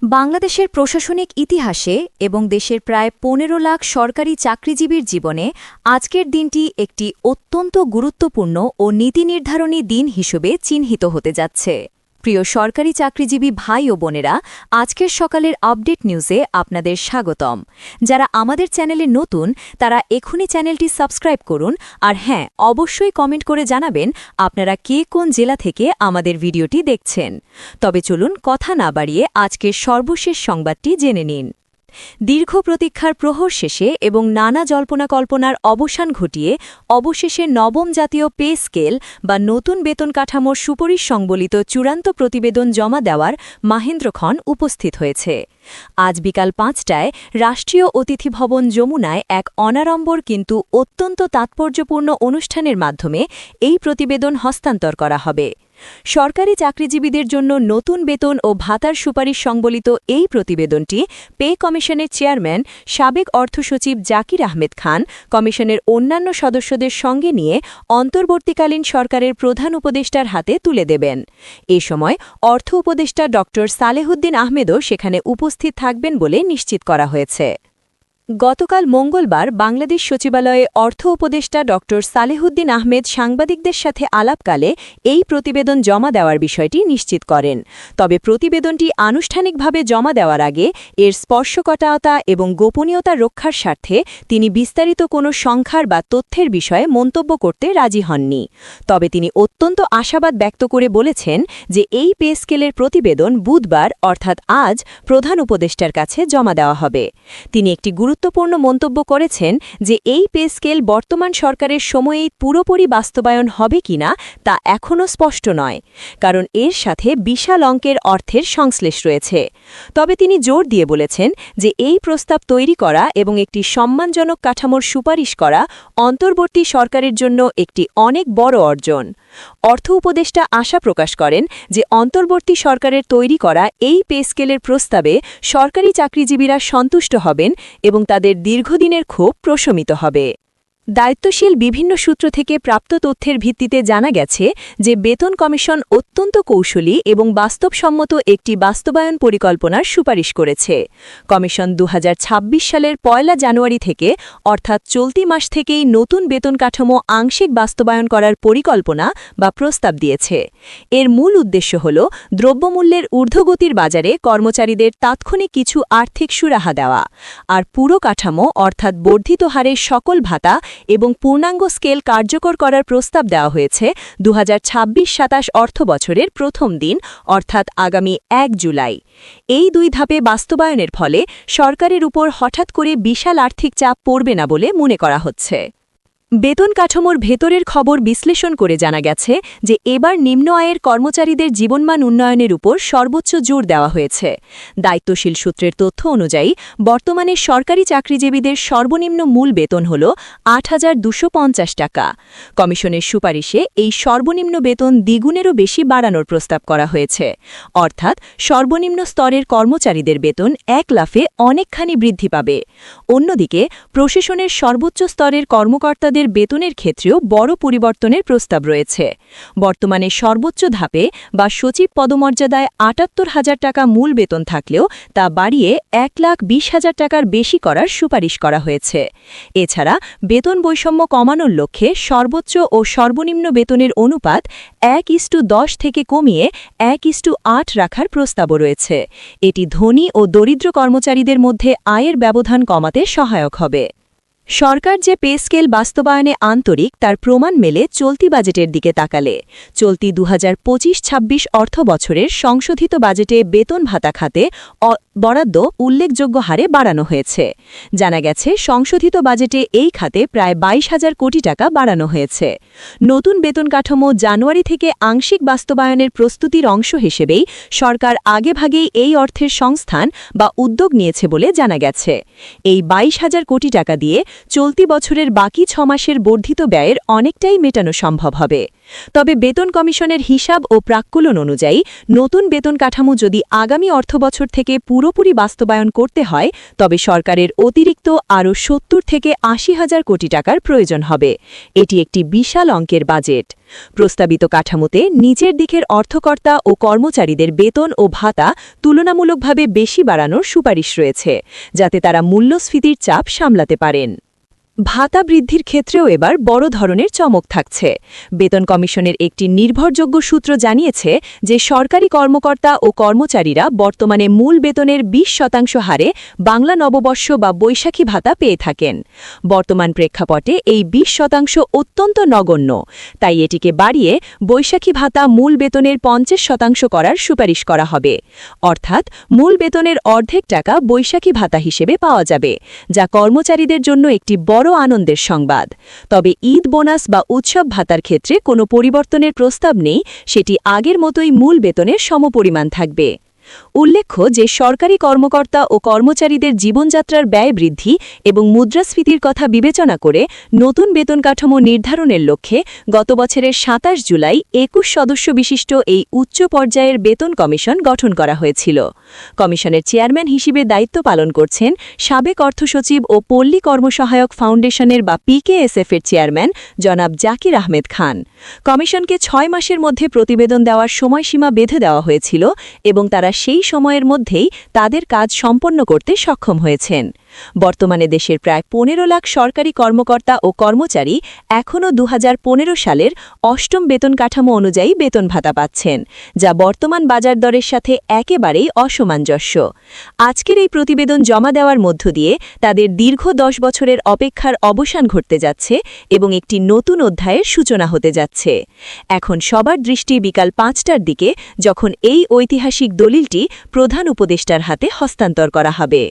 বাংলাদেশের প্রশাসনিক ইতিহাসে এবং দেশের প্রায় ১৫ লাখ সরকারি চাকরিজীবীর জীবনে আজকের দিনটি একটি অত্যন্ত গুরুত্বপূর্ণ ও নীতি নির্ধারণী দিন হিসেবে চিহ্নিত হতে যাচ্ছে। প্রিয় সরকারি চাকরিজীবী ভাই ও বোনেরা, আজকের সকালের আপডেট নিউজে আপনাদের স্বাগতম। যারা আমাদের চ্যানেলে নতুন তারা এখনই চ্যানেলটি সাবস্ক্রাইব করুন, আর হ্যাঁ, অবশ্যই কমেন্ট করে জানাবেন আপনারা কে কোন জেলা থেকে আমাদের ভিডিওটি দেখছেন। তবে চলুন কথা না বাড়িয়ে আজকের সর্বশেষ সংবাদটি জেনে নিন। দীর্ঘ প্রতীক্ষার প্রহর শেষে এবং নানা জল্পনা কল্পনার অবসান ঘটিয়ে অবশেষে নবম জাতীয় পে স্কেল বা নতুন বেতন কাঠামোর সুপারিশ সংবলিত চূড়ান্ত প্রতিবেদন জমা দেওয়ার মাহেন্দ্রক্ষণ উপস্থিত হয়েছে। আজ বিকাল ৫টায় রাষ্ট্রীয় অতিথি ভবন যমুনায় এক অনাড়ম্বর কিন্তু অত্যন্ত তাৎপর্যপূর্ণ অনুষ্ঠানের মাধ্যমে এই প্রতিবেদন হস্তান্তর করা হবে। সরকারি চাকরিজীবীদের জন্য নতুন বেতন ও ভাতার সুপারিশ সংবলিত এই প্রতিবেদনটি পে কমিশনের চেয়ারম্যান সাবেক অর্থসচিব জাকির আহমেদ খান কমিশনের অন্যান্য সদস্যদের সঙ্গে নিয়ে অন্তর্বর্তীকালীন সরকারের প্রধান উপদেষ্টার হাতে তুলে দেবেন। এ সময় অর্থ উপদেষ্টা ড সালেহুদ্দিন আহমেদও সেখানে উপস্থিত থাকবেন বলে নিশ্চিত করা হয়েছে। গতকাল মঙ্গলবার বাংলাদেশ সচিবালয়ে অর্থ উপদেষ্টা ড সালেহুদ্দিন আহমেদ সাংবাদিকদের সাথে আলাপকালে এই প্রতিবেদন জমা দেওয়ার বিষয়টি নিশ্চিত করেন। তবে প্রতিবেদনটি আনুষ্ঠানিকভাবে জমা দেওয়ার আগে এর স্পর্শকাতরতা এবং গোপনীয়তা রক্ষার স্বার্থে তিনি বিস্তারিত কোনো সংখ্যার বা তথ্যের বিষয়ে মন্তব্য করতে রাজি হননি। তবে তিনি অত্যন্ত আশাবাদ ব্যক্ত করে বলেছেন যে এই পে স্কেলের প্রতিবেদন বুধবার অর্থাৎ আজ প্রধান উপদেষ্টার কাছে জমা দেওয়া হবে। তিনি একটি গুরুত্বপূর্ণ মন্তব্য করেছেন যে এই পে স্কেল বর্তমান সরকারের সময়েই পুরোপুরি বাস্তবায়ন হবে কিনা তা এখনও স্পষ্ট নয়, কারণ এর সাথে বিশাল অঙ্কের অর্থের সংশ্লেষ রয়েছে। তবে তিনি জোর দিয়ে বলেছেন যে এই প্রস্তাব তৈরি করা এবং একটি সম্মানজনক কাঠামোর সুপারিশ করা অন্তর্বর্তী সরকারের জন্য একটি অনেক বড় অর্জন। অর্থ উপদেষ্টা আশা প্রকাশ করেন যে অন্তর্বর্তী সরকারের তৈরি করা এই পে স্কেলের প্রস্তাবে সরকারি চাকরিজীবীরা সন্তুষ্ট হবেন এবং তাদের দীর্ঘদিনের ক্ষোভ প্রশমিত হবে। দায়িত্বশীল বিভিন্ন সূত্র থেকে প্রাপ্ত তথ্যের ভিত্তিতে জানা গেছে যে বেতন কমিশন অত্যন্ত কৌশলী এবং বাস্তবসম্মত একটি বাস্তবায়ন পরিকল্পনার সুপারিশ করেছে। কমিশন ২০২৬ সালের ১ জানুয়ারি থেকে অর্থাৎ চলতি মাস থেকেই নতুন বেতন কাঠামো আংশিক বাস্তবায়ন করার পরিকল্পনা বা প্রস্তাব দিয়েছে। এর মূল উদ্দেশ্য হল দ্রব্যমূল্যের ঊর্ধ্বগতির বাজারে কর্মচারীদের তাৎক্ষণিক কিছু আর্থিক সুরাহা দেওয়া, আর পুরো কাঠামো অর্থাৎ বর্ধিত হারে সকল ভাতা এবং পূর্ণাঙ্গ স্কেল কার্যকর করার প্রস্তাব দেওয়া হয়েছে ২০২৬-২৭ অর্থবছরের প্রথম দিন অর্থাৎ আগামী ১ জুলাই। এই দুই ধাপে বাস্তবায়নের ফলে সরকারের উপর হঠাৎ করে বিশাল আর্থিক চাপ পড়বে না বলে মনে করা হচ্ছে। বেতন কাঠামোর ভেতরের খবর বিশ্লেষণ করে জানা গেছে যে এবার নিম্ন আয়ের কর্মচারীদের জীবনমান উন্নয়নের উপর সর্বোচ্চ জোর দেওয়া হয়েছে। দায়িত্বশীল সূত্রের তথ্য অনুযায়ী বর্তমানে সরকারি চাকরিজীবীদের সর্বনিম্ন মূল বেতন হল ৮,২৫০ টাকা। কমিশনের সুপারিশে এই সর্বনিম্ন বেতন দ্বিগুণেরও বেশি বাড়ানোর প্রস্তাব করা হয়েছে, অর্থাৎ সর্বনিম্ন স্তরের কর্মচারীদের বেতন এক লাফে অনেকখানি বৃদ্ধি পাবে। অন্যদিকে প্রশাসনের সর্বোচ্চ স্তরের কর্মকর্তাদের বেতনের ক্ষেত্রেও বড় পরিবর্তনের প্রস্তাব রয়েছে। বর্তমানে সর্বোচ্চ ধাপে বা সচিব পদমর্যাদায় ৭৮,০০০ টাকা মূল বেতন থাকলেও তা বাড়িয়ে ১,২০,০০০ টাকার বেশি করার সুপারিশ করা হয়েছে। এছাড়া বেতন বৈষম্য কমানোর লক্ষ্যে সর্বোচ্চ ও সর্বনিম্ন বেতনের অনুপাত ১:১০ থেকে কমিয়ে ১:৮ রাখার প্রস্তাবও রয়েছে। এটি ধনী ও দরিদ্র কর্মচারীদের মধ্যে আয়ের ব্যবধান কমাতে সহায়ক হবে। সরকার যে পে স্কেল বাস্তবায়নে আন্তরিক তার প্রমাণ মেলে চলতি বাজেটের দিকে তাকালে। চলতি ২০২৫-২৬ অর্থ বছরের সংশোধিত বাজেটে বেতন ভাতা খাতে বরাদ্দ উল্লেখযোগ্য হারে বাড়ানো হয়েছে। জানা গেছে সংশোধিত বাজেটে এই খাতে প্রায় ২২,০০০ কোটি টাকা বাড়ানো হয়েছে। নতুন বেতন কাঠামো জানুয়ারি থেকে আংশিক বাস্তবায়নের প্রস্তুতির অংশ হিসেবেই সরকার আগেভাগেই এই অর্থের সংস্থান বা উদ্যোগ নিয়েছে বলে জানা গেছে। এই ২২,০০০ কোটি টাকা দিয়ে চলতি বছরের বাকি ৬ মাসের বর্ধিত ব্যয়ের অনেকটাই মেটানো সম্ভব হবে। তবে বেতন কমিশনের হিসাব ও প্রাক্কলন অনুযায়ী নতুন বেতন কাঠামো যদি আগামী অর্থবছর থেকে পুরোপুরি বাস্তবায়ন করতে হয় তবে সরকারের অতিরিক্ত আরও ৭০ থেকে ৮০,০০০ কোটি টাকার প্রয়োজন হবে। এটি একটি বিশাল অঙ্কের বাজেট। প্রস্তাবিত কাঠামোতে নিচের দিকের অর্থকর্তা ও কর্মচারীদের বেতন ও ভাতা তুলনামূলকভাবে বেশি বাড়ানোর সুপারিশ রয়েছে, যাতে তারা মূল্যস্ফীতির চাপ সামলাতে পারেন। ভাতা বৃদ্ধির ক্ষেত্রেও এবার বড় ধরনের চমক থাকছে। বেতন কমিশনের একটি নির্ভরযোগ্য সূত্র জানিয়েছে যে সরকারি কর্মকর্তা ও কর্মচারীরা বর্তমানে মূল বেতনের ২০% হারে বাংলা নববর্ষ বা বৈশাখী ভাতা পেয়ে থাকেন। বর্তমান প্রেক্ষাপটে এই ২০% অত্যন্ত নগণ্য, তাই এটিকে বাড়িয়ে বৈশাখী ভাতা মূল বেতনের ৫০% করার সুপারিশ করা হবে। অর্থাৎ মূল বেতনের অর্ধেক টাকা বৈশাখী ভাতা হিসেবে পাওয়া যাবে, যা কর্মচারীদের জন্য একটি বড় আনন্দের সংবাদ। তবে ঈদ বোনাস বা উৎসব ভাতার ক্ষেত্রে কোনো পরিবর্তনের প্রস্তাব নেই, সেটি আগের মতোই মূল বেতনের সমপরিমাণ থাকবে। উল্লেখ্য যে সরকারি কর্মকর্তা ও কর্মচারীদের জীবনযাত্রার ব্যয় বৃদ্ধি এবং মুদ্রাস্ফীতির কথা বিবেচনা করে নতুন বেতন কাঠামো নির্ধারণের লক্ষ্যে গত বছরের ২৭ জুলাই ২১ সদস্য বিশিষ্ট এই উচ্চ পর্যায়ের বেতন কমিশন গঠন করা হয়েছিল। কমিশনের চেয়ারম্যান হিসেবে দায়িত্ব পালন করছেন সাবেক অর্থসচিব ও পল্লী কর্মসহায়ক ফাউন্ডেশনের বা PKSF-এর চেয়ারম্যান জনাব জাকির আহমেদ খান। কমিশনকে ৬ মাসের মধ্যে প্রতিবেদন দেওয়ার সময়সীমা বেঁধে দেওয়া হয়েছিল এবং তারা সেই সময়ের মধ্যেই তাদের কাজ সম্পন্ন করতে সক্ষম হয়েছেন। বর্তমানে দেশের প্রায় ১৫ লাখ সরকারি কর্মকর্তা ও কর্মচারী এখনও ২০১৫ সালের অষ্টম বেতন কাঠামো অনুযায়ী বেতন ভাতা পাচ্ছেন, যা বর্তমান বাজার দরের সাথে একেবারেই অসামঞ্জস্য। আজকের এই প্রতিবেদন জমা দেওয়ার মধ্য দিয়ে তাদের দীর্ঘ ১০ বছরের অপেক্ষার অবসান ঘটতে যাচ্ছে এবং একটি নতুন অধ্যায়ের সূচনা হতে যাচ্ছে। এখন সবার দৃষ্টি বিকাল ৫টার দিকে, যখন এই ঐতিহাসিক দলিলটি প্রধান উপদেষ্টার হাতে হস্তান্তর করা হবে।